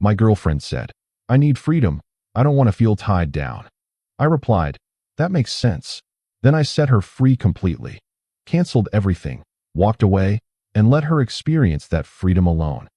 My girlfriend said, "I need freedom. I don't want to feel tied down." I replied, "That makes sense." Then I set her free completely, canceled everything, walked away, and let her experience that freedom alone.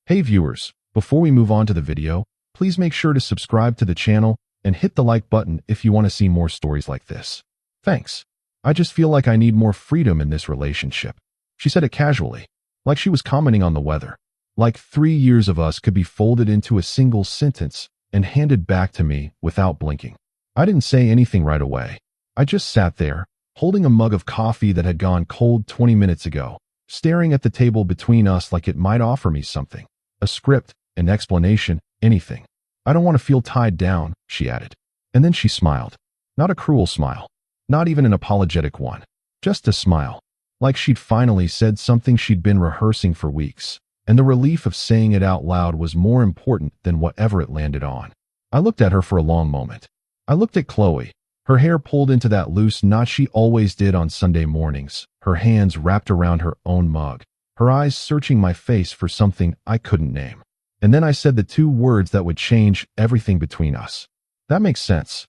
Hey viewers, before we move on to the video, please make sure to subscribe to the channel and hit the like button if you want to see more stories like this. Thanks. I just feel like I need more freedom in this relationship. She said it casually, like she was commenting on the weather. Like 3 years of us could be folded into a single sentence and handed back to me without blinking. I didn't say anything right away. I just sat there, holding a mug of coffee that had gone cold 20 minutes ago, staring at the table between us like it might offer me something. A script, an explanation, anything. "I don't want to feel tied down," she added. And then she smiled. Not a cruel smile. Not even an apologetic one. Just a smile. Like she'd finally said something she'd been rehearsing for weeks. And the relief of saying it out loud was more important than whatever it landed on. I looked at her for a long moment. I looked at Qley, her hair pulled into that loose knot she always did on Sunday mornings, her hands wrapped around her own mug, her eyes searching my face for something I couldn't name. And then I said the 2 words that would change everything between us. "That makes sense."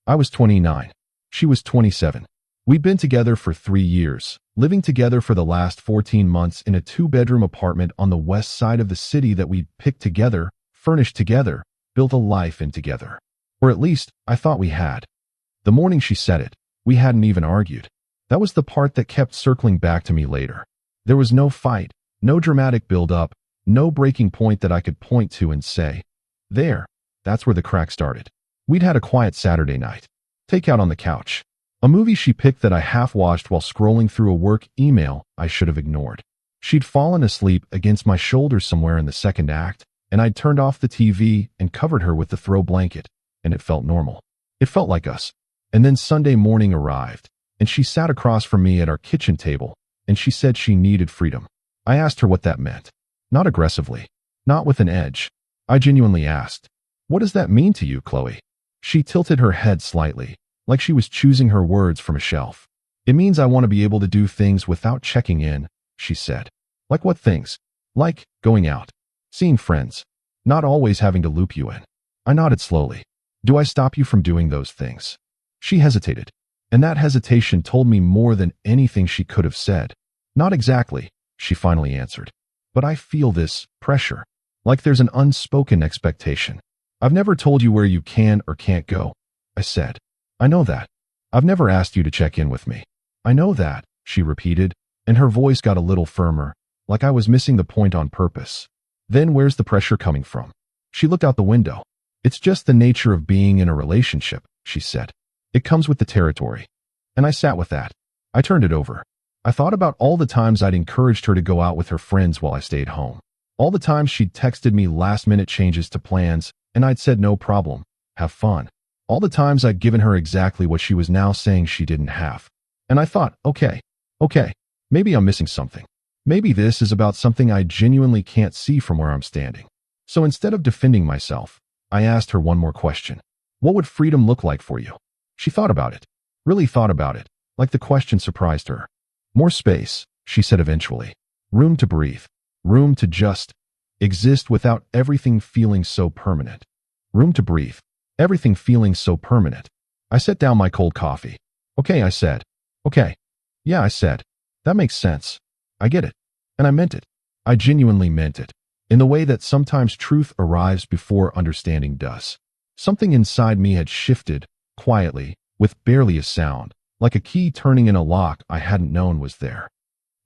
I was 29. She was 27. We'd been together for 3 years, living together for the last 14 months in a 2-bedroom apartment on the west side of the city that we'd picked together, furnished together, built a life in together. Or at least, I thought we had. The morning she said it, we hadn't even argued. That was the part that kept circling back to me later. There was no fight, no dramatic build-up, no breaking point that I could point to and say, "There." That's where the crack started. We'd had a quiet Saturday night. Takeout on the couch. A movie she picked that I half-watched while scrolling through a work email I should have ignored. She'd fallen asleep against my shoulder somewhere in the second act, and I'd turned off the TV and covered her with the throw blanket, and it felt normal. It felt like us. And then Sunday morning arrived, and she sat across from me at our kitchen table, and she said she needed freedom. I asked her what that meant. Not aggressively. Not with an edge. I genuinely asked, "What does that mean to you, Qley?" She tilted her head slightly, like she was choosing her words from a shelf. "It means I want to be able to do things without checking in," she said. "Like what things?" "Like going out. Seeing friends. Not always having to loop you in." I nodded slowly. "Do I stop you from doing those things?" She hesitated, and that hesitation told me more than anything she could have said. "Not exactly," she finally answered. "But I feel this pressure. Like there's an unspoken expectation. I've never told you where you can or can't go," I said. "I know that. I've never asked you to check in with me." "I know that," she repeated, and her voice got a little firmer, like I was missing the point on purpose. "Then where's the pressure coming from?" She looked out the window. "It's just the nature of being in a relationship," she said. "It comes with the territory." And I sat with that. I turned it over. I thought about all the times I'd encouraged her to go out with her friends while I stayed home. All the times she'd texted me last-minute changes to plans, and I'd said no problem, have fun. All the times I'd given her exactly what she was now saying she didn't have. And I thought, okay, maybe I'm missing something. Maybe this is about something I genuinely can't see from where I'm standing. So instead of defending myself, I asked her one more question. "What would freedom look like for you?" She thought about it. Really thought about it, like the question surprised her. "More space," she said eventually. "Room to breathe. Room to just exist without everything feeling so permanent." Room to breathe. Everything feeling so permanent. I set down my cold coffee. "Okay," I said. "Okay. Yeah," I said. "That makes sense. I get it." And I meant it. I genuinely meant it. In the way that sometimes truth arrives before understanding does. Something inside me had shifted, quietly, with barely a sound, like a key turning in a lock I hadn't known was there.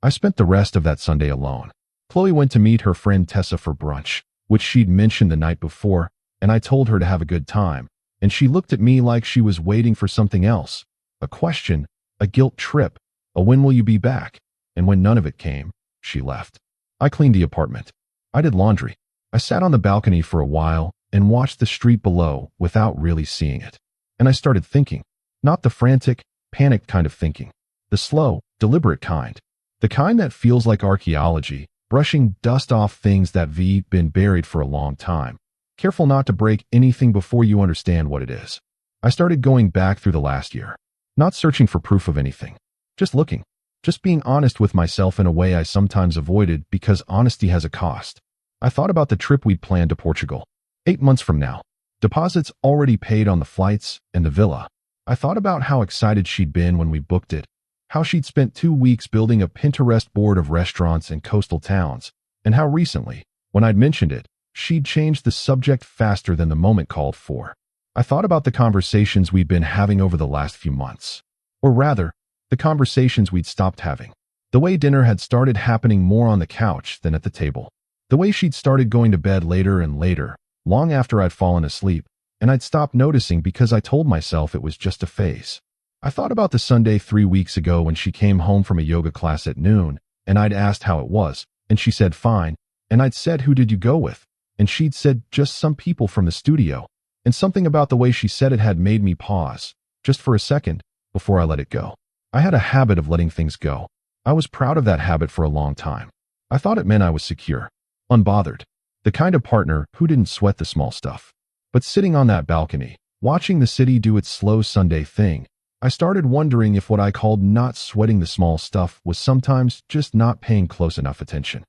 I spent the rest of that Sunday alone. Qley went to meet her friend Tessa for brunch, which she'd mentioned the night before, and I told her to have a good time, and she looked at me like she was waiting for something else, a question, a guilt trip, a "when will you be back?" And when none of it came, she left. I cleaned the apartment. I did laundry. I sat on the balcony for a while and watched the street below without really seeing it. And I started thinking, not the frantic, panicked kind of thinking, the slow, deliberate kind, the kind that feels like archaeology, brushing dust off things that've been buried for a long time, careful not to break anything before you understand what it is. I started going back through the last year, not searching for proof of anything, just looking, just being honest with myself in a way I sometimes avoided because honesty has a cost. I thought about the trip we'd planned to Portugal. 8 months from now. Deposits already paid on the flights and the villa. I thought about how excited she'd been when we booked it, how she'd spent 2 weeks building a Pinterest board of restaurants in coastal towns, and how recently, when I'd mentioned it, she'd changed the subject faster than the moment called for. I thought about the conversations we'd been having over the last few months. Or rather, the conversations we'd stopped having. The way dinner had started happening more on the couch than at the table. The way she'd started going to bed later and later, long after I'd fallen asleep, and I'd stopped noticing because I told myself it was just a phase. I thought about the Sunday 3 weeks ago when she came home from a yoga class at noon, and I'd asked how it was, and she said fine, and I'd said who did you go with, and she'd said just some people from the studio, and something about the way she said it had made me pause, just for a second, before I let it go. I had a habit of letting things go. I was proud of that habit for a long time. I thought it meant I was secure, unbothered, the kind of partner who didn't sweat the small stuff. But sitting on that balcony, watching the city do its slow Sunday thing, I started wondering if what I called not sweating the small stuff was sometimes just not paying close enough attention.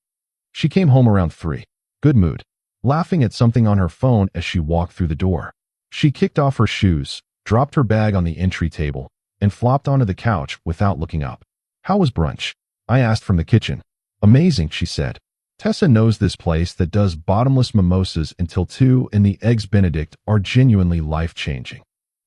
She came home around 3, good mood, laughing at something on her phone as she walked through the door. She kicked off her shoes, dropped her bag on the entry table, and flopped onto the couch without looking up. How was brunch? I asked from the kitchen. Amazing, she said. Tessa knows this place that does bottomless mimosas until 2 and the eggs Benedict are genuinely life-changing.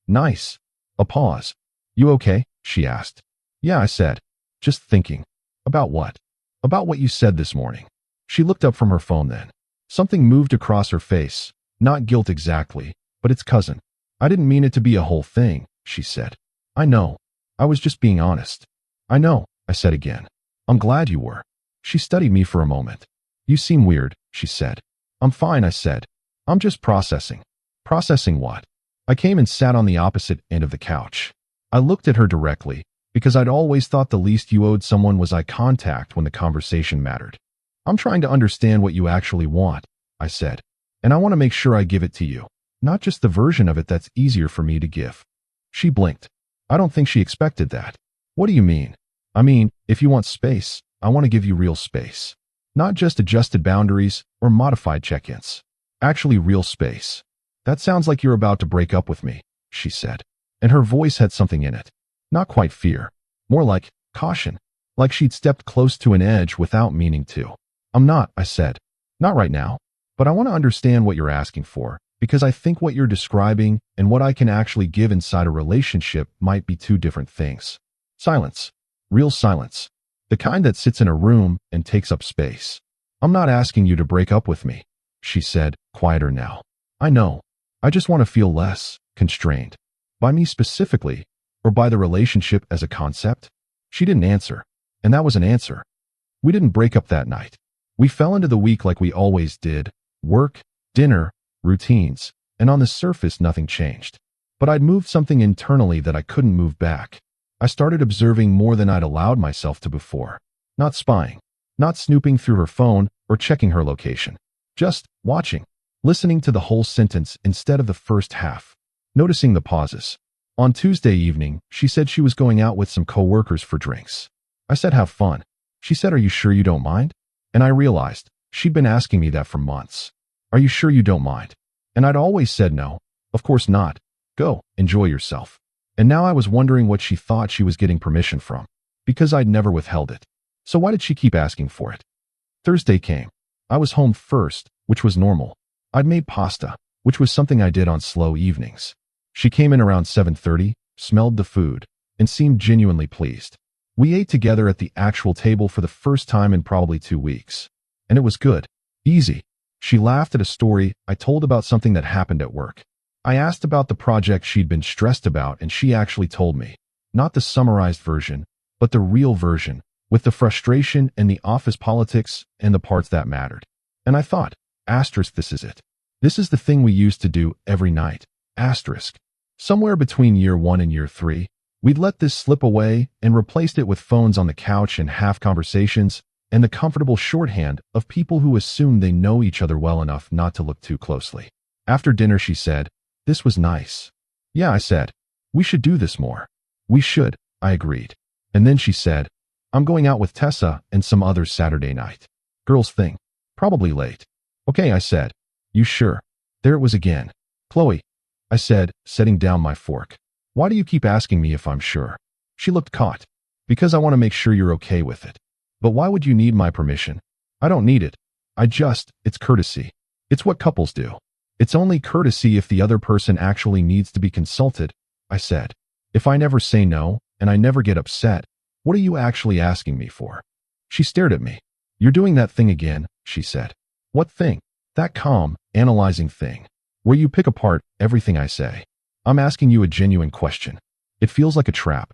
Nice. A pause. You okay? She asked. Yeah, I said. Just thinking. About what? About what you said this morning. She looked up from her phone then. Something moved across her face. Not guilt exactly, but its cousin. I didn't mean it to be a whole thing, she said. I know. I was just being honest. I know, I said again. I'm glad you were. She studied me for a moment. You seem weird, she said. I'm fine, I said. I'm just processing. Processing what? I came and sat on the opposite end of the couch. I looked at her directly, because I'd always thought the least you owed someone was eye contact when the conversation mattered. I'm trying to understand what you actually want, I said. And I want to make sure I give it to you, not just the version of it that's easier for me to give. She blinked. I don't think she expected that. What do you mean? I mean, if you want space, I want to give you real space. Not just adjusted boundaries or modified check-ins. Actually real space. That sounds like you're about to break up with me, she said. And her voice had something in it. Not quite fear. More like caution. Like she'd stepped close to an edge without meaning to. I'm not, I said. Not right now. But I want to understand what you're asking for, because I think what you're describing and what I can actually give inside a relationship might be two different things. Silence. Real silence. The kind that sits in a room and takes up space. I'm not asking you to break up with me, she said, quieter now. I know. I just want to feel less constrained. By me specifically, or by the relationship as a concept? She didn't answer, and that was an answer. We didn't break up that night. We fell into the week like we always did. Work, dinner, routines, and on the surface nothing changed. But I'd moved something internally that I couldn't move back. I started observing more than I'd allowed myself to before. Not spying, not snooping through her phone or checking her location. Just watching, listening to the whole sentence instead of the first half. Noticing the pauses. On Tuesday evening, she said she was going out with some coworkers for drinks. I said, have fun. She said, are you sure you don't mind? And I realized she'd been asking me that for months. Are you sure you don't mind? And I'd always said no, of course not. Go, enjoy yourself. And now I was wondering what she thought she was getting permission from, because I'd never withheld it. So why did she keep asking for it? Thursday came. I was home first, which was normal. I'd made pasta, which was something I did on slow evenings. She came in around 7:30, smelled the food, and seemed genuinely pleased. We ate together at the actual table for the first time in probably 2 weeks. And it was good. Easy. She laughed at a story I told about something that happened at work. I asked about the project she'd been stressed about, and she actually told me. Not the summarized version, but the real version, with the frustration and the office politics and the parts that mattered. And I thought, asterisk, this is it. This is the thing we used to do every night. Asterisk. Somewhere between year 1 and year 3, we'd let this slip away and replaced it with phones on the couch and half conversations and the comfortable shorthand of people who assume they know each other well enough not to look too closely. After dinner, she said, this was nice. Yeah, I said. We should do this more. We should, I agreed. And then she said, I'm going out with Tessa and some others Saturday night. Girls thing. Probably late. Okay, I said. You sure? There it was again. Qley, I said, setting down my fork. Why do you keep asking me if I'm sure? She looked caught. Because I want to make sure you're okay with it. But why would you need my permission? I don't need it. It's courtesy. It's what couples do. It's only courtesy if the other person actually needs to be consulted, I said. If I never say no, and I never get upset, what are you actually asking me for? She stared at me. You're doing that thing again, she said. What thing? That calm, analyzing thing. Where you pick apart everything I say. I'm asking you a genuine question. It feels like a trap.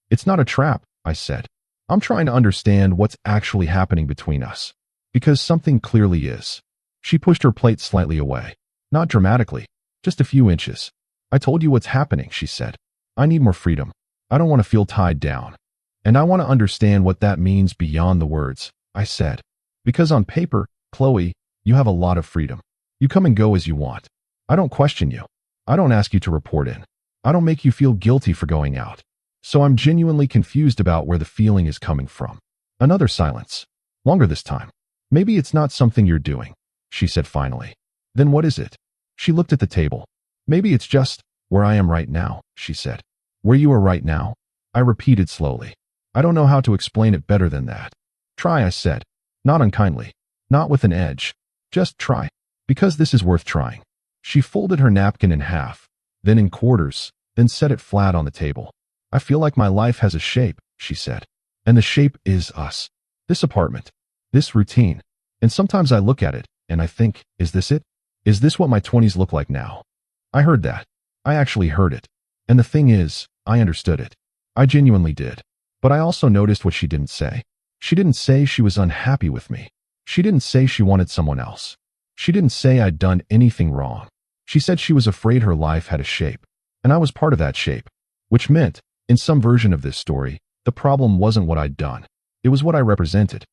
It's not a trap, I said. I'm trying to understand what's actually happening between us. Because something clearly is. She pushed her plate slightly away. Not dramatically, just a few inches. I told you what's happening, she said. I need more freedom. I don't want to feel tied down. And I want to understand what that means beyond the words, I said. Because on paper, Qley, you have a lot of freedom. You come and go as you want. I don't question you. I don't ask you to report in. I don't make you feel guilty for going out. So I'm genuinely confused about where the feeling is coming from. Another silence. Longer this time. Maybe it's not something you're doing, she said finally. Then what is it? She looked at the table. Maybe it's just where I am right now, she said. Where you are right now? I repeated slowly. I don't know how to explain it better than that. Try, I said. Not unkindly. Not with an edge. Just try. Because this is worth trying. She folded her napkin in half, then in quarters, then set it flat on the table. I feel like my life has a shape, she said. And the shape is us. This apartment. This routine. And sometimes I look at it, and I think, is this it? Is this what my 20s look like now? I heard that. I actually heard it. And the thing is, I understood it. I genuinely did. But I also noticed what she didn't say. She didn't say she was unhappy with me. She didn't say she wanted someone else. She didn't say I'd done anything wrong. She said she was afraid her life had a shape. And I was part of that shape. Which meant, in some version of this story, the problem wasn't what I'd done. It was what I represented.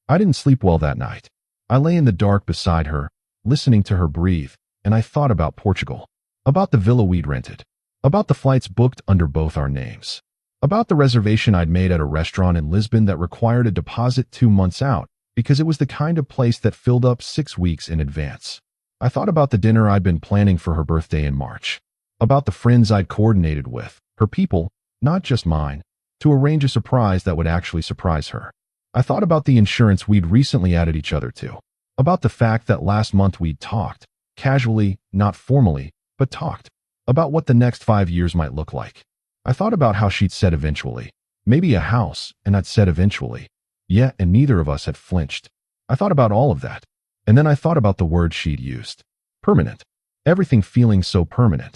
I didn't sleep well that night. I lay in the dark beside her, listening to her breathe, and I thought about Portugal. About the villa we'd rented. About the flights booked under both our names. About the reservation I'd made at a restaurant in Lisbon that required a deposit 2 months out, because it was the kind of place that filled up 6 weeks in advance. I thought about the dinner I'd been planning for her birthday in March. About the friends I'd coordinated with, her people, not just mine, to arrange a surprise that would actually surprise her. I thought about the insurance we'd recently added each other to. About the fact that last month we'd talked, casually, not formally, but talked, about what the next 5 years might look like. I thought about how she'd said eventually, maybe a house, and I'd said eventually. Yeah, and neither of us had flinched. I thought about all of that. And then I thought about the word she'd used. Permanent. Everything feeling so permanent.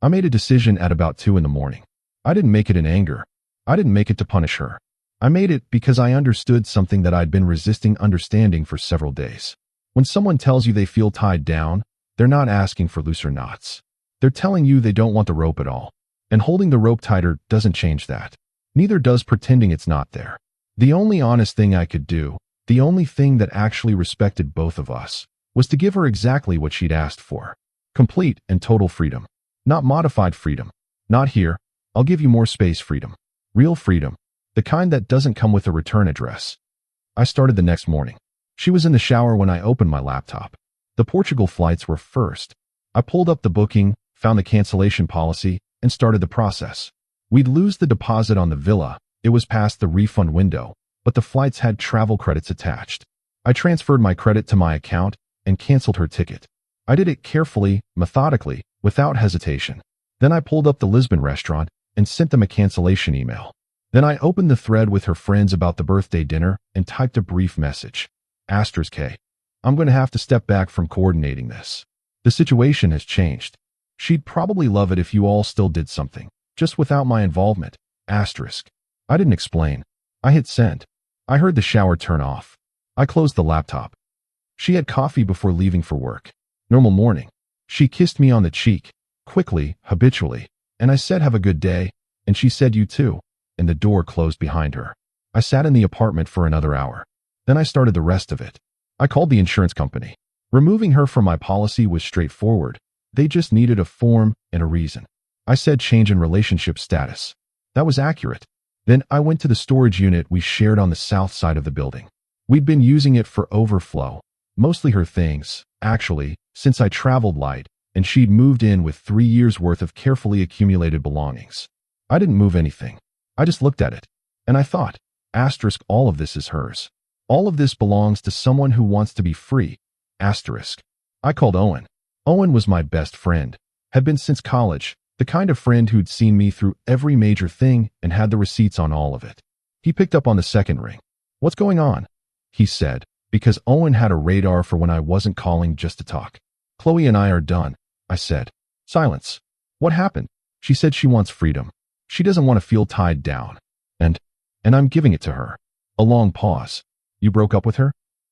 I made a decision at about 2 in the morning. I didn't make it in anger. I didn't make it to punish her. I made it because I understood something that I'd been resisting understanding for several days. When someone tells you they feel tied down, they're not asking for looser knots. They're telling you they don't want the rope at all. And holding the rope tighter doesn't change that. Neither does pretending it's not there. The only honest thing I could do, the only thing that actually respected both of us, was to give her exactly what she'd asked for. Complete and total freedom. Not modified freedom. Not here. I'll give you more space freedom. Real freedom. The kind that doesn't come with a return address. I started the next morning. She was in the shower when I opened my laptop. The Portugal flights were first. I pulled up the booking, found the cancellation policy, and started the process. We'd lose the deposit on the villa. It was past the refund window, but the flights had travel credits attached. I transferred my credit to my account and canceled her ticket. I did it carefully, methodically, without hesitation. Then I pulled up the Lisbon restaurant and sent them a cancellation email. Then I opened the thread with her friends about the birthday dinner and typed a brief message. *K. I'm going to have to step back from coordinating this. The situation has changed. She'd probably love it if you all still did something, just without my involvement. I didn't explain. I hit send. I heard the shower turn off. I closed the laptop. She had coffee before leaving for work. Normal morning. She kissed me on the cheek, quickly, habitually, and I said have a good day, and she said you too, and the door closed behind her. I sat in the apartment for another hour. Then I started the rest of it. I called the insurance company. Removing her from my policy was straightforward. They just needed a form and a reason. I said change in relationship status. That was accurate. Then I went to the storage unit we shared on the south side of the building. We'd been using it for overflow, Mostly her things, actually, since I traveled light, and she'd moved in with 3 years' worth of carefully accumulated belongings. I didn't move anything. I just looked at it. And I thought, asterisk, all of this is hers. All of this belongs to someone who wants to be free. Asterisk. I called Owen. Owen was my best friend. Had been since college, the kind of friend who'd seen me through every major thing and had the receipts on all of it. He picked up on the second ring. "What's going on?" he said, because Owen had a radar for when I wasn't calling just to talk. "Qley and I are done," I said. Silence. "What happened?" She said she wants freedom. She doesn't want to feel tied down. And I'm giving it to her. A long pause. "You broke up with her?"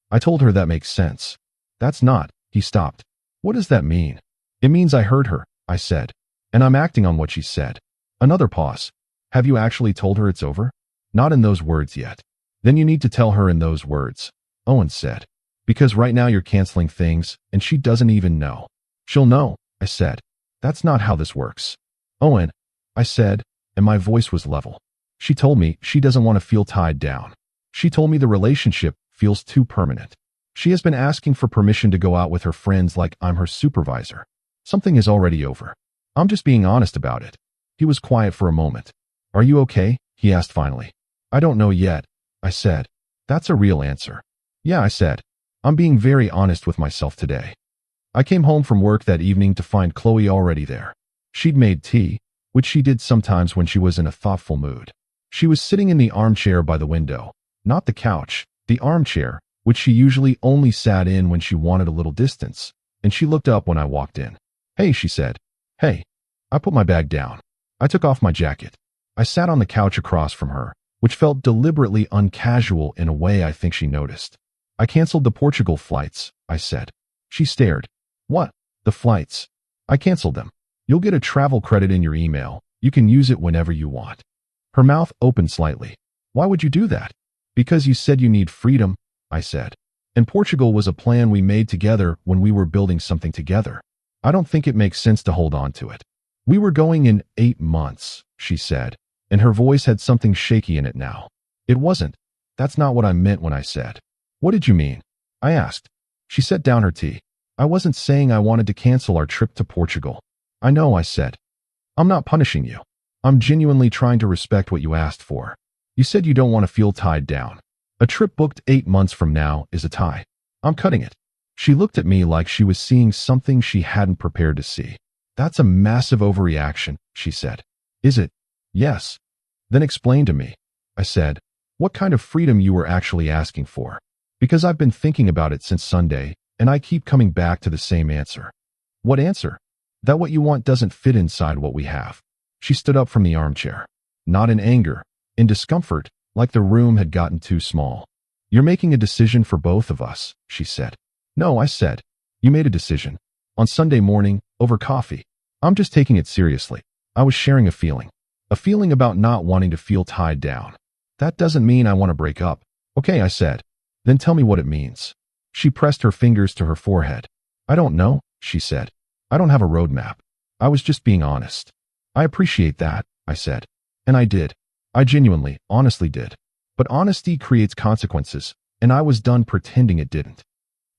I told her that makes sense. "That's not," he stopped. "What does that mean?" "It means I hurt her," I said. "And I'm acting on what she said." Another pause. "Have you actually told her it's over?" "Not in those words yet." "Then you need to tell her in those words," Owen said. "Because right now you're canceling things, and she doesn't even know." "She'll know," I said. "That's not how this works." "Owen," I said, and my voice was level. "She told me she doesn't want to feel tied down. She told me the relationship feels too permanent. She has been asking for permission to go out with her friends like I'm her supervisor. Something is already over. I'm just being honest about it." He was quiet for a moment. "Are you okay?" he asked finally. "I don't know yet," I said. "That's a real answer." "Yeah," I said. "I'm being very honest with myself today." I came home from work that evening to find Qley already there. She'd made tea, which she did sometimes when she was in a thoughtful mood. She was sitting in the armchair by the window, not the couch, the armchair, which she usually only sat in when she wanted a little distance, and she looked up when I walked in. "Hey," she said. "Hey." I put my bag down. I took off my jacket. I sat on the couch across from her, which felt deliberately uncasual in a way I think she noticed. "I canceled the Portugal flights," I said. She stared. "What? The flights?" "I canceled them. You'll get a travel credit in your email. You can use it whenever you want." Her mouth opened slightly. "Why would you do that?" "Because you said you need freedom," I said. "And Portugal was a plan we made together when we were building something together. I don't think it makes sense to hold on to it." "We were going in 8 months," she said, and her voice had something shaky in it now. "It wasn't. That's not what I meant when I said." "What did you mean?" I asked. She set down her tea. "I wasn't saying I wanted to cancel our trip to Portugal." "I know," I said. "I'm not punishing you. I'm genuinely trying to respect what you asked for. You said you don't want to feel tied down. A trip booked 8 months from now is a tie. I'm cutting it." She looked at me like she was seeing something she hadn't prepared to see. "That's a massive overreaction," she said. "Is it?" "Yes." "Then explain to me," I said, "what kind of freedom you were actually asking for. Because I've been thinking about it since Sunday, and I keep coming back to the same answer." "What answer?" "That what you want doesn't fit inside what we have." She stood up from the armchair. Not in anger, in discomfort, like the room had gotten too small. "You're making a decision for both of us," she said. "No," I said. "You made a decision. On Sunday morning, over coffee. I'm just taking it seriously." I was sharing a feeling. A feeling about not wanting to feel tied down. "That doesn't mean I want to break up." "Okay," I said. "Then tell me what it means." She pressed her fingers to her forehead. "I don't know," she said. "I don't have a roadmap. I was just being honest." "I appreciate that," I said. And I did. I genuinely, honestly did. But honesty creates consequences, and I was done pretending it didn't.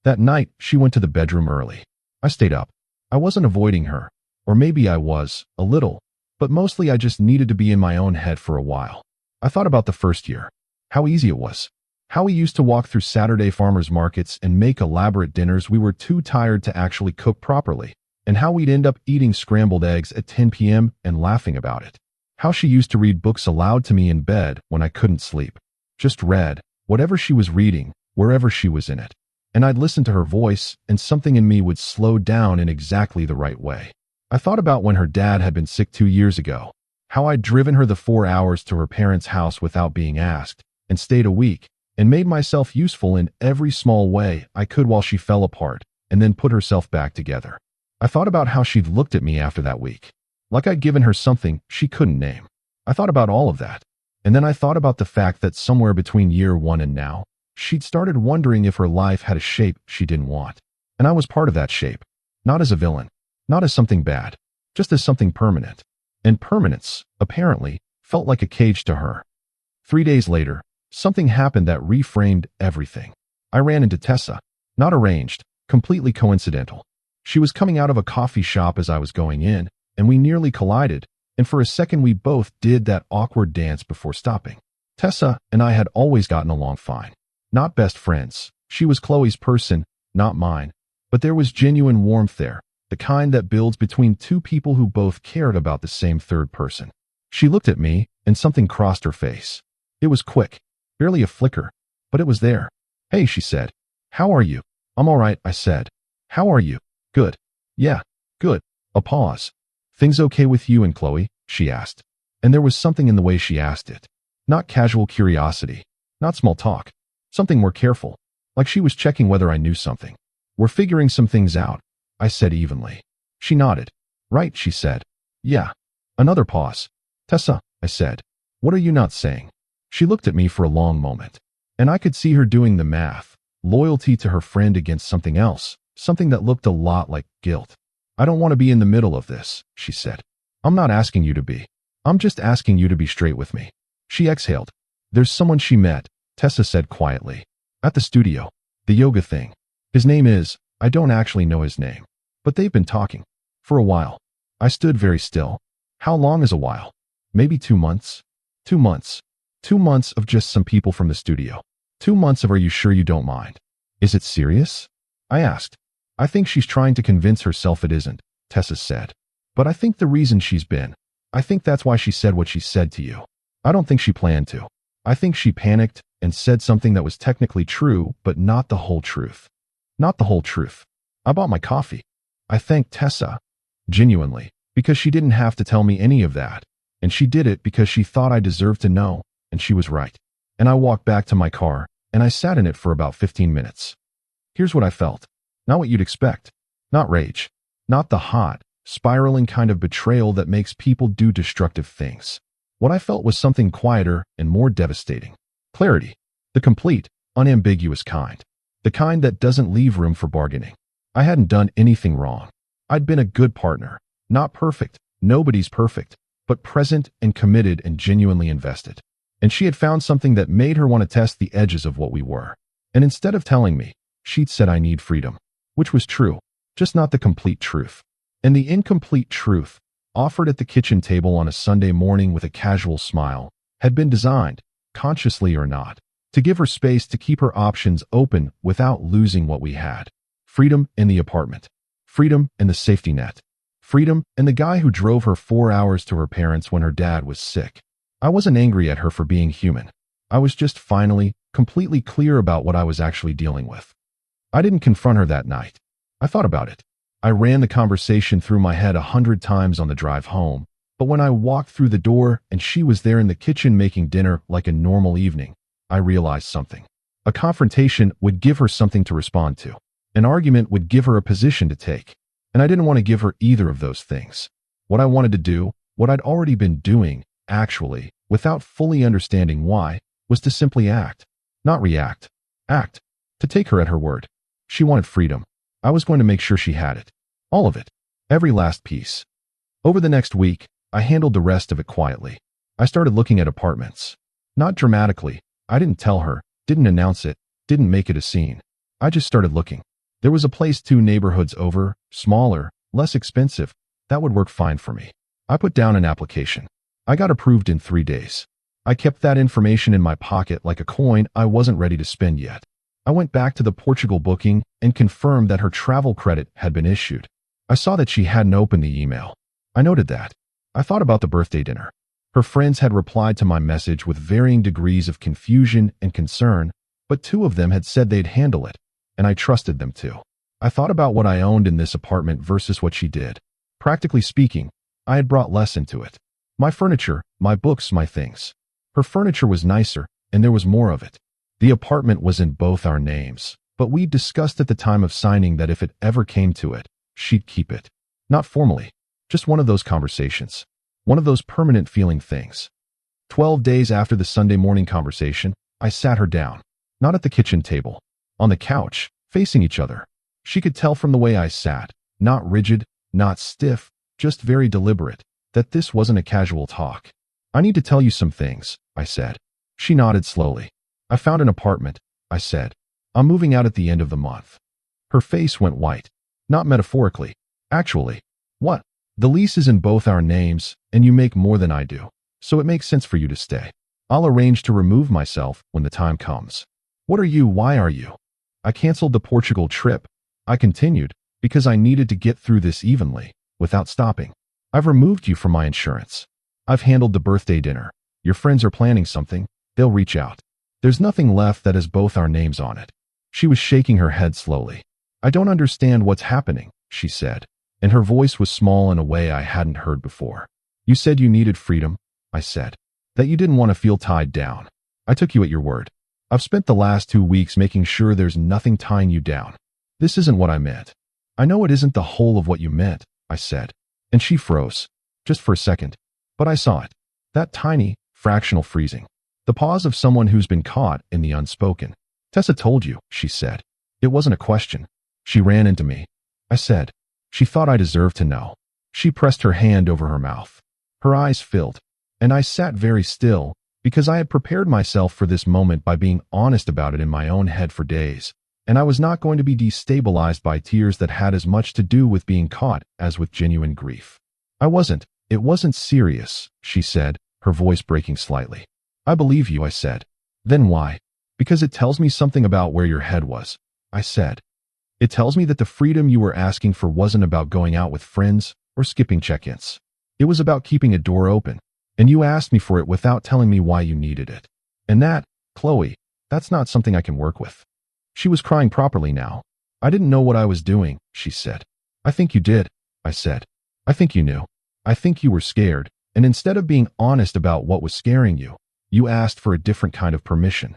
That night, she went to the bedroom early. I stayed up. I wasn't avoiding her, or maybe I was, a little, but mostly I just needed to be in my own head for a while. I thought about the first year, how easy it was, how we used to walk through Saturday farmers markets and make elaborate dinners we were too tired to actually cook properly, and how we'd end up eating scrambled eggs at 10 p.m. and laughing about it. How she used to read books aloud to me in bed when I couldn't sleep. Just read, whatever she was reading, wherever she was in it. And I'd listen to her voice, and something in me would slow down in exactly the right way. I thought about when her dad had been sick 2 years ago, how I'd driven her the 4 hours to her parents' house without being asked, and stayed a week, and made myself useful in every small way I could while she fell apart, and then put herself back together. I thought about how she'd looked at me after that week, like I'd given her something she couldn't name. I thought about all of that. And then I thought about the fact that somewhere between year 1 and now, she'd started wondering if her life had a shape she didn't want. And I was part of that shape. Not as a villain, not as something bad, just as something permanent. And permanence, apparently, felt like a cage to her. 3 days later, something happened that reframed everything. I ran into Tessa. Not arranged, completely coincidental. She was coming out of a coffee shop as I was going in, and we nearly collided, and for a second we both did that awkward dance before stopping. Tessa and I had always gotten along fine. Not best friends. She was Qley's person, not mine. But there was genuine warmth there, the kind that builds between two people who both cared about the same third person. She looked at me, and something crossed her face. It was quick, barely a flicker, but it was there. "Hey," she said. "How are you?" "I'm all right," I said. "How are you?" "Good." "Yeah, good." A pause. "Things okay with you and Qley?" she asked. And there was something in the way she asked it. Not casual curiosity, not small talk, something more careful, like she was checking whether I knew something. "We're figuring some things out," I said evenly. She nodded. "Right," she said. "Yeah." Another pause. "Tessa," I said, "what are you not saying?" She looked at me for a long moment, and I could see her doing the math, loyalty to her friend against something else, something that looked a lot like guilt. "I don't want to be in the middle of this," she said. "I'm not asking you to be. I'm just asking you to be straight with me." She exhaled. "There's someone she met," Tessa said quietly. "At the studio. The yoga thing. His name is, I don't actually know his name. But they've been talking. For a while." I stood very still. "How long is a while?" "Maybe 2 months." 2 months. 2 months of just some people from the studio. 2 months of "Are you sure you don't mind?" "Is it serious?" I asked. "I think she's trying to convince herself it isn't," Tessa said. "But I think the reason she's been. I think that's why she said what she said to you. I don't think she planned to. I think she panicked and said something that was technically true, but not the whole truth. Not the whole truth." I bought my coffee. I thanked Tessa, genuinely, because she didn't have to tell me any of that, and she did it because she thought I deserved to know, and she was right. And I walked back to my car, and I sat in it for about 15 minutes. Here's what I felt. Not what you'd expect. Not rage. Not the hot, spiraling kind of betrayal that makes people do destructive things. What I felt was something quieter and more devastating. Clarity. The complete, unambiguous kind. The kind that doesn't leave room for bargaining. I hadn't done anything wrong. I'd been a good partner. Not perfect. Nobody's perfect. But present and committed and genuinely invested. And she had found something that made her want to test the edges of what we were. And instead of telling me, she'd said I need freedom. Which was true, just not the complete truth. And the incomplete truth, offered at the kitchen table on a Sunday morning with a casual smile, had been designed, consciously or not, to give her space to keep her options open without losing what we had. Freedom in the apartment. Freedom in the safety net. Freedom and the guy who drove her 4 hours to her parents when her dad was sick. I wasn't angry at her for being human. I was just finally, completely clear about what I was actually dealing with. I didn't confront her that night. I thought about it. I ran the conversation through my head 100 times on the drive home, but when I walked through the door and she was there in the kitchen making dinner like a normal evening, I realized something. A confrontation would give her something to respond to. An argument would give her a position to take. And I didn't want to give her either of those things. What I wanted to do, what I'd already been doing, actually, without fully understanding why, was to simply act. Not react. Act. To take her at her word. She wanted freedom. I was going to make sure she had it. All of it. Every last piece. Over the next week, I handled the rest of it quietly. I started looking at apartments. Not dramatically. I didn't tell her, didn't announce it, didn't make it a scene. I just started looking. There was a place 2 neighborhoods over, smaller, less expensive, that would work fine for me. I put down an application. I got approved in 3 days. I kept that information in my pocket like a coin I wasn't ready to spend yet. I went back to the Portugal booking and confirmed that her travel credit had been issued. I saw that she hadn't opened the email. I noted that. I thought about the birthday dinner. Her friends had replied to my message with varying degrees of confusion and concern, but 2 of them had said they'd handle it, and I trusted them too. I thought about what I owned in this apartment versus what she did. Practically speaking, I had brought less into it. My furniture, my books, my things. Her furniture was nicer, and there was more of it. The apartment was in both our names, but we discussed at the time of signing that if it ever came to it, she'd keep it. Not formally, just one of those conversations. One of those permanent feeling things. 12 days after the Sunday morning conversation, I sat her down. Not at the kitchen table. On the couch, facing each other. She could tell from the way I sat, not rigid, not stiff, just very deliberate, that this wasn't a casual talk. "I need to tell you some things," I said. She nodded slowly. "I found an apartment," I said. "I'm moving out at the end of the month. Her face went white. Not metaphorically. Actually. What? The lease is in both our names, and you make more than I do, so it makes sense for you to stay. I'll arrange to remove myself when the time comes. What are you? Why are you? I canceled the Portugal trip. I continued, because I needed to get through this evenly, without stopping. I've removed you from my insurance. I've handled the birthday dinner. Your friends are planning something. They'll reach out. There's nothing left that has both our names on it. She was shaking her head slowly. I don't understand what's happening, she said, and her voice was small in a way I hadn't heard before. You said you needed freedom, I said. That you didn't want to feel tied down. I took you at your word. I've spent the last 2 weeks making sure there's nothing tying you down. This isn't what I meant. I know it isn't the whole of what you meant, I said. And she froze. Just for a second. But I saw it. That tiny, fractional freezing. The pause of someone who's been caught in the unspoken. Tessa told you, she said. It wasn't a question. She ran into me. I said. She thought I deserved to know. She pressed her hand over her mouth. Her eyes filled. And I sat very still, because I had prepared myself for this moment by being honest about it in my own head for days, and I was not going to be destabilized by tears that had as much to do with being caught as with genuine grief. I wasn't. It wasn't serious, she said, her voice breaking slightly. I believe you, I said. Then why? Because it tells me something about where your head was, I said. It tells me that the freedom you were asking for wasn't about going out with friends or skipping check-ins. It was about keeping a door open. And you asked me for it without telling me why you needed it. And that, Qley, that's not something I can work with. She was crying properly now. I didn't know what I was doing, she said. I think you did, I said. I think you knew. I think you were scared, and instead of being honest about what was scaring you, you asked for a different kind of permission.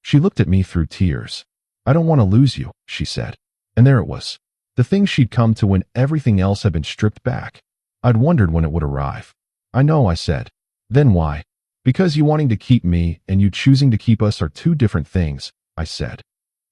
She looked at me through tears. I don't want to lose you, she said. And there it was. The thing she'd come to when everything else had been stripped back. I'd wondered when it would arrive. I know, I said. Then why? Because you wanting to keep me and you choosing to keep us are two different things, I said.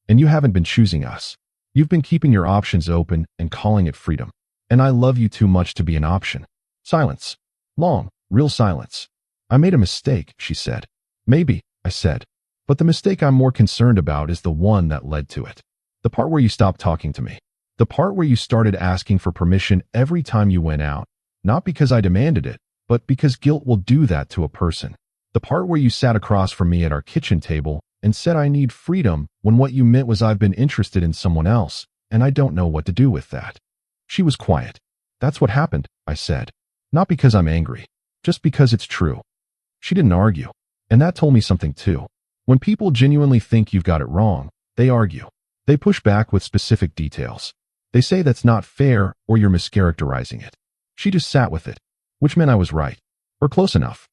And you haven't been choosing us. You've been keeping your options open and calling it freedom. And I love you too much to be an option. Silence. Long, real silence. I made a mistake, she said. Maybe, I said. But the mistake I'm more concerned about is the one that led to it. The part where you stopped talking to me. The part where you started asking for permission every time you went out, not because I demanded it, but because guilt will do that to a person. The part where you sat across from me at our kitchen table and said I need freedom when what you meant was I've been interested in someone else, and I don't know what to do with that. She was quiet. That's what happened, I said. Not because I'm angry, just because it's true. She didn't argue, and that told me something too. When people genuinely think you've got it wrong, they argue. They push back with specific details. They say that's not fair or you're mischaracterizing it. She just sat with it. Which meant I was right, or close enough.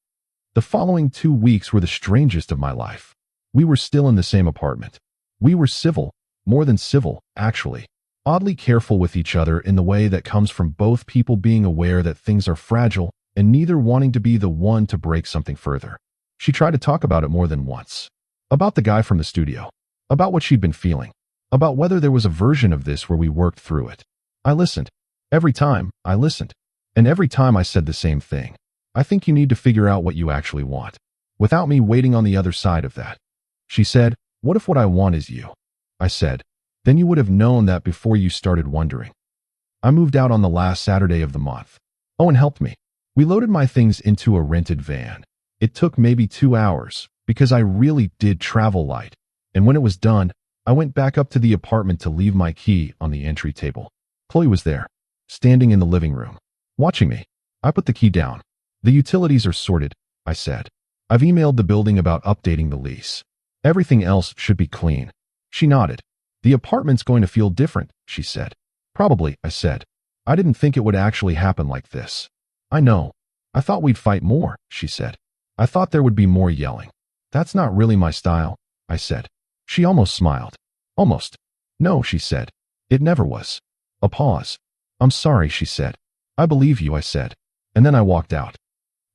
The following 2 weeks were the strangest of my life. We were still in the same apartment. We were civil, more than civil, actually. Oddly careful with each other in the way that comes from both people being aware that things are fragile and neither wanting to be the one to break something further. She tried to talk about it more than once. About the guy from the studio. About what she'd been feeling. About whether there was a version of this where we worked through it. I listened. Every time, I listened. And every time I said the same thing. I think you need to figure out what you actually want, without me waiting on the other side of that. She said, what if what I want is you? I said, then you would have known that before you started wondering. I moved out on the last Saturday of the month. Owen helped me. We loaded my things into a rented van. It took maybe 2 hours, because I really did travel light. And when it was done, I went back up to the apartment to leave my key on the entry table. Qley was there, standing in the living room. Watching me. I put the key down. The utilities are sorted, I said. I've emailed the building about updating the lease. Everything else should be clean. She nodded. The apartment's going to feel different, she said. Probably, I said. I didn't think it would actually happen like this. I know. I thought we'd fight more, she said. I thought there would be more yelling. That's not really my style, I said. She almost smiled. Almost. No, she said. It never was. A pause. I'm sorry, she said. I believe you, I said. And then I walked out.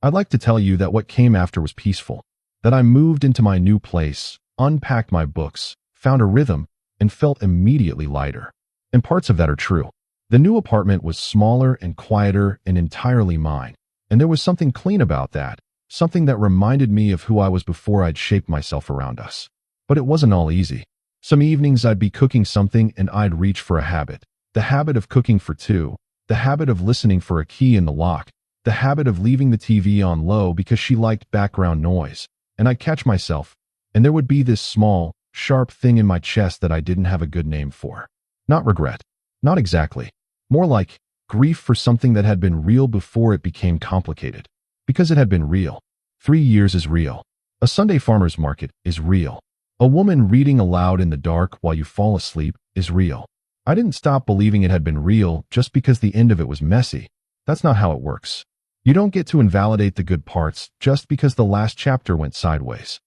I'd like to tell you that what came after was peaceful. That I moved into my new place, unpacked my books, found a rhythm, and felt immediately lighter. And parts of that are true. The new apartment was smaller and quieter and entirely mine. And there was something clean about that, something that reminded me of who I was before I'd shaped myself around us. But it wasn't all easy. Some evenings I'd be cooking something and I'd reach for a habit. The habit of cooking for two, the habit of listening for a key in the lock, the habit of leaving the TV on low because she liked background noise. And I'd catch myself, and there would be this small, sharp thing in my chest that I didn't have a good name for. Not regret. Not exactly. More like grief for something that had been real before it became complicated. Because it had been real. 3 years is real. A Sunday farmer's market is real. A woman reading aloud in the dark while you fall asleep is real. I didn't stop believing it had been real just because the end of it was messy. That's not how it works. You don't get to invalidate the good parts just because the last chapter went sideways.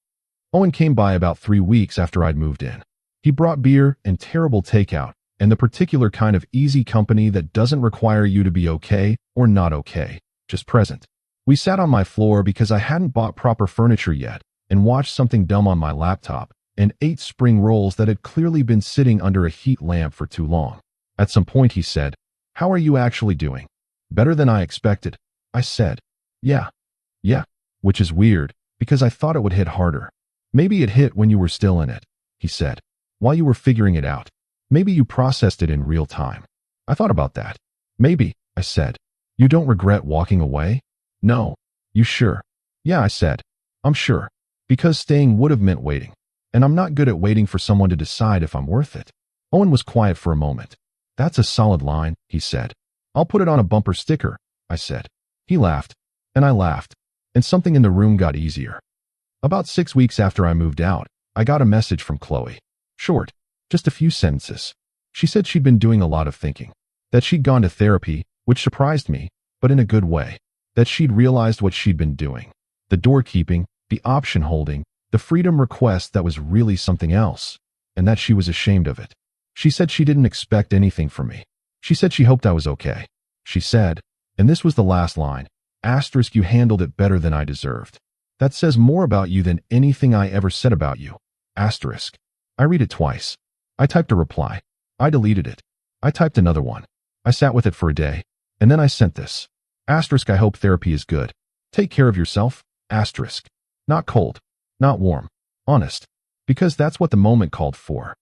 Owen came by about 3 weeks after I'd moved in. He brought beer and terrible takeout, and the particular kind of easy company that doesn't require you to be okay or not okay, just present. We sat on my floor because I hadn't bought proper furniture yet and watched something dumb on my laptop and ate spring rolls that had clearly been sitting under a heat lamp for too long. At some point he said, "How are you actually doing?" "Better than I expected," I said. Yeah, which is weird because I thought it would hit harder. "Maybe it hit when you were still in it," he said, "while you were figuring it out. Maybe you processed it in real time." I thought about that. "Maybe," I said. "You don't regret walking away?" "No." "You sure?" "Yeah," I said. "I'm sure. Because staying would have meant waiting. And I'm not good at waiting for someone to decide if I'm worth it." Owen was quiet for a moment. "That's a solid line," he said. "I'll put it on a bumper sticker," I said. He laughed, and I laughed, and something in the room got easier. About 6 weeks after I moved out, I got a message from Qley. Short, just a few sentences. She said she'd been doing a lot of thinking, that she'd gone to therapy, which surprised me, but in a good way, that she'd realized what she'd been doing. The doorkeeping, the option holding, the freedom request that was really something else, and that she was ashamed of it. She said she didn't expect anything from me. She said she hoped I was okay. She said, and this was the last line, "Asterisk, you handled it better than I deserved. That says more about you than anything I ever said about you. Asterisk." I read it twice. I typed a reply. I deleted it. I typed another one. I sat with it for a day, and then I sent this. Asterisk, I hope therapy is good. Take care of yourself. Asterisk. Not cold. Not warm. Honest. Because that's what the moment called for.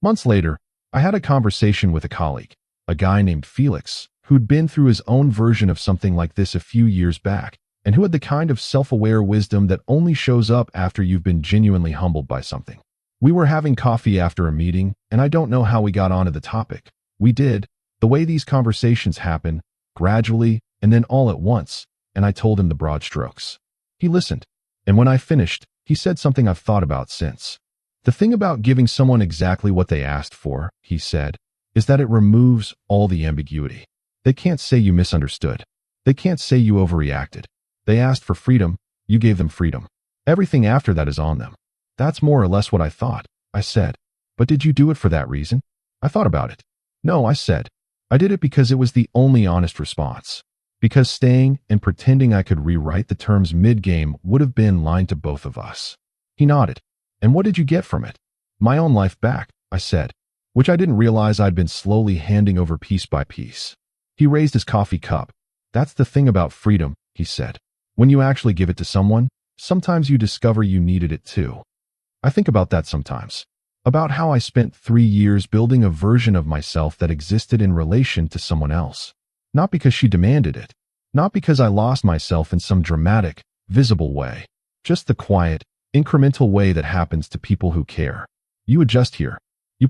Months later, I had a conversation with a colleague, a guy named Felix, who'd been through his own version of something like this a few years back, and who had the kind of self-aware wisdom that only shows up after you've been genuinely humbled by something. We were having coffee after a meeting, and I don't know how we got onto the topic. We did, the way these conversations happen, gradually, and then all at once, and I told him the broad strokes. He listened, and when I finished, he said something I've thought about since. "The thing about giving someone exactly what they asked for," he said, "is that it removes all the ambiguity. They can't say you misunderstood. They can't say you overreacted. They asked for freedom, you gave them freedom. Everything after that is on them." "That's more or less what I thought," I said. "But did you do it for that reason?" I thought about it. "No," I said. "I did it because it was the only honest response. Because staying and pretending I could rewrite the terms mid-game would have been lying to both of us." He nodded. "And what did you get from it?" "My own life back," I said, which I didn't realize I'd been slowly handing over piece by piece. He raised his coffee cup. "That's the thing about freedom," he said. "When you actually give it to someone, sometimes you discover you needed it too." I think about that sometimes. About how I spent 3 years building a version of myself that existed in relation to someone else. Not because she demanded it. Not because I lost myself in some dramatic, visible way. Just the quiet, incremental way that happens to people who care. You adjust here. You